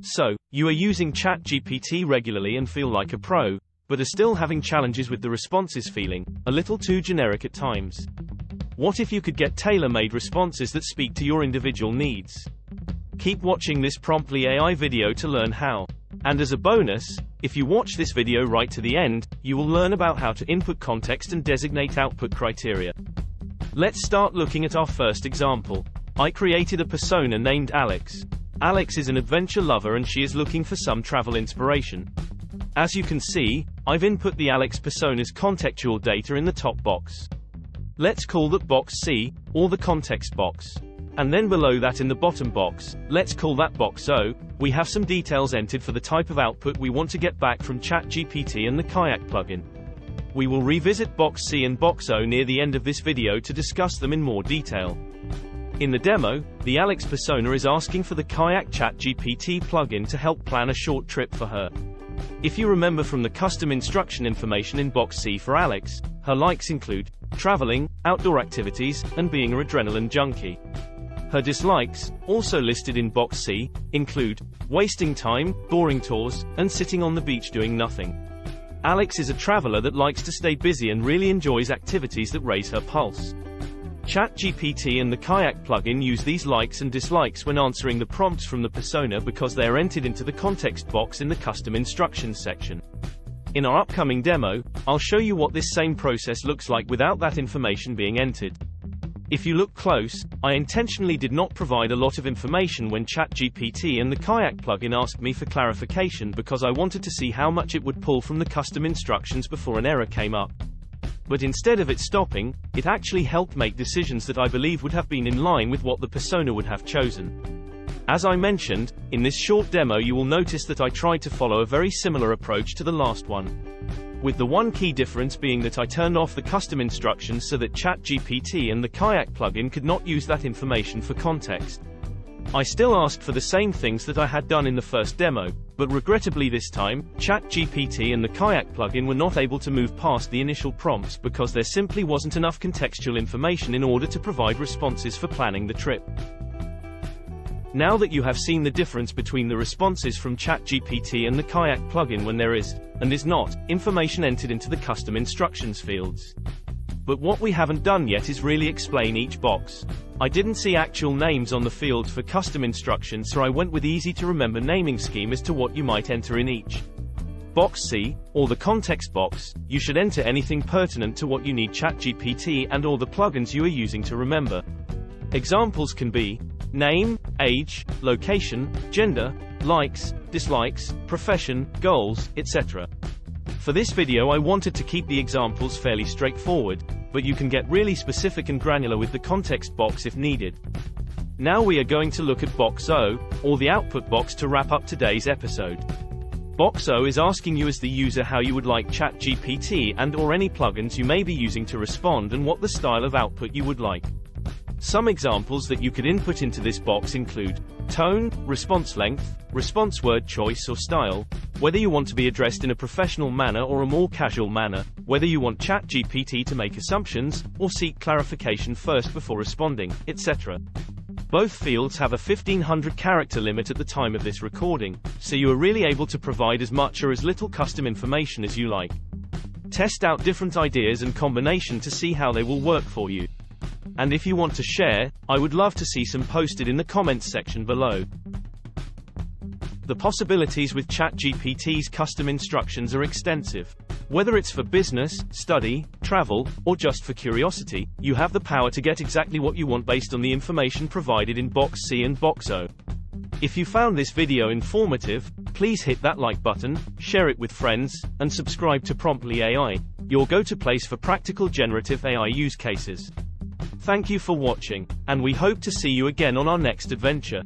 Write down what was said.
So, you are using ChatGPT regularly and feel like a pro, but are still having challenges with the responses feeling a little too generic at times. What if you could get tailor-made responses that speak to your individual needs? Keep watching this PromptlyAI video to learn how. And as a bonus, if you watch this video right to the end, you will learn about how to input context and designate output criteria. Let's start looking at our first example. I created a persona named Alex. Alex is an adventure lover and she is looking for some travel inspiration. As you can see, I've input the Alex persona's contextual data in the top box. Let's call that box C, or the context box. And then below that in the bottom box, let's call that box O, we have some details entered for the type of output we want to get back from ChatGPT and the Kayak plugin. We will revisit box C and box O near the end of this video to discuss them in more detail. In the demo, the Alex persona is asking for the Kayak ChatGPT plugin to help plan a short trip for her. If you remember from the custom instruction information in box C for Alex, her likes include traveling, outdoor activities, and being an adrenaline junkie. Her dislikes, also listed in box C, include wasting time, boring tours, and sitting on the beach doing nothing. Alex is a traveler that likes to stay busy and really enjoys activities that raise her pulse. ChatGPT and the Kayak plugin use these likes and dislikes when answering the prompts from the persona because they are entered into the context box in the custom instructions section. In our upcoming demo, I'll show you what this same process looks like without that information being entered. If you look close, I intentionally did not provide a lot of information when ChatGPT and the Kayak plugin asked me for clarification because I wanted to see how much it would pull from the custom instructions before an error came up. But instead of it stopping, it actually helped make decisions that I believe would have been in line with what the persona would have chosen. As I mentioned, in this short demo you will notice that I tried to follow a very similar approach to the last one. With the one key difference being that I turned off the custom instructions so that ChatGPT and the Kayak plugin could not use that information for context. I still asked for the same things that I had done in the first demo, but regrettably this time, ChatGPT and the Kayak plugin were not able to move past the initial prompts because there simply wasn't enough contextual information in order to provide responses for planning the trip. Now that you have seen the difference between the responses from ChatGPT and the Kayak plugin when there is, and is not, information entered into the custom instructions fields. But what we haven't done yet is really explain each box. I didn't see actual names on the fields for custom instructions, so I went with easy to remember naming scheme as to what you might enter in each. Box C, or the context box, you should enter anything pertinent to what you need ChatGPT and or the plugins you are using to remember. Examples can be name, age, location, gender, likes, dislikes, profession, goals, etc. For this video I wanted to keep the examples fairly straightforward, but you can get really specific and granular with the context box if needed. Now we are going to look at box O, or the output box, to wrap up today's episode. Box O is asking you as the user how you would like ChatGPT and or any plugins you may be using to respond and what the style of output you would like. Some examples that you could input into this box include tone, response length, response word choice or style, whether you want to be addressed in a professional manner or a more casual manner, whether you want ChatGPT to make assumptions, or seek clarification first before responding, etc. Both fields have a 1500 character limit at the time of this recording, so you are really able to provide as much or as little custom information as you like. Test out different ideas and combination to see how they will work for you. And if you want to share, I would love to see some posted in the comments section below. The possibilities with ChatGPT's custom instructions are extensive. Whether it's for business, study, travel, or just for curiosity, you have the power to get exactly what you want based on the information provided in box C and box O. If you found this video informative, please hit that like button, share it with friends, and subscribe to PromptlyAI, your go-to place for practical generative AI use cases. Thank you for watching, and we hope to see you again on our next adventure.